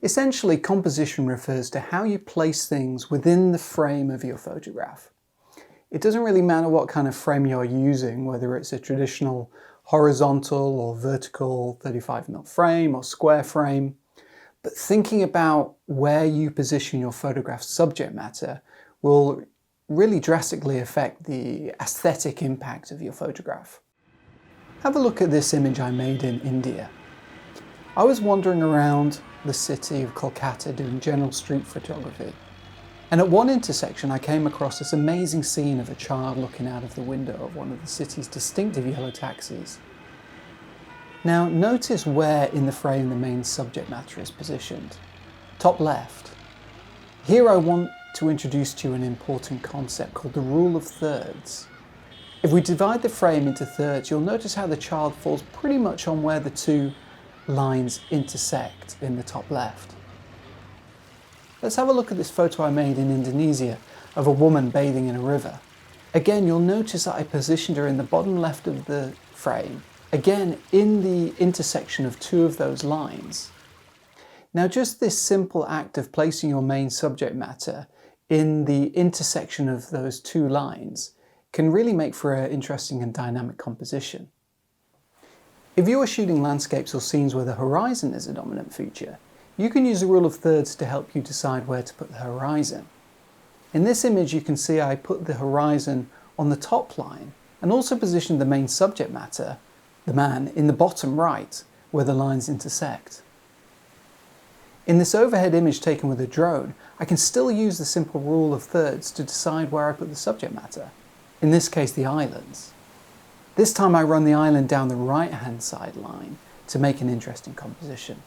Essentially, composition refers to how you place things within the frame of your photograph. It doesn't really matter what kind of frame you're using, whether it's a traditional horizontal or vertical 35mm frame or square frame, but thinking about where you position your photograph's subject matter will really drastically affect the aesthetic impact of your photograph. Have a look at this image I made in India. I was wandering around the city of Kolkata doing general street photography, and at one intersection I came across this amazing scene of a child looking out of the window of one of the city's distinctive yellow taxis. Now notice where in the frame the main subject matter is positioned. Top left. Here I want to introduce to you an important concept called the rule of thirds. If we divide the frame into thirds, you'll notice how the child falls pretty much on where the two lines intersect in the top left. Let's have a look at this photo I made in Indonesia of a woman bathing in a river. Again, you'll notice that I positioned her in the bottom left of the frame, again in the intersection of two of those lines. Now just this simple act of placing your main subject matter in the intersection of those two lines can really make for an interesting and dynamic composition. If you are shooting landscapes or scenes where the horizon is a dominant feature, you can use the rule of thirds to help you decide where to put the horizon. In this image you can see I put the horizon on the top line and also positioned the main subject matter, the man, in the bottom right where the lines intersect. In this overhead image taken with a drone, I can still use the simple rule of thirds to decide where I put the subject matter, in this case the islands. This time I run the island down the right-hand side line to make an interesting composition.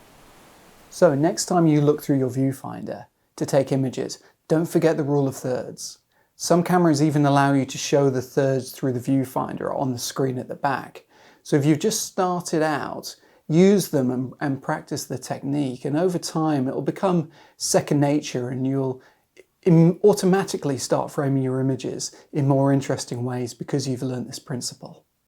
So next time you look through your viewfinder to take images, don't forget the rule of thirds. Some cameras even allow you to show the thirds through the viewfinder on the screen at the back. So if you've just started out, use them and practice the technique, and over time it will become second nature and you'll automatically start framing your images in more interesting ways because you've learned this principle.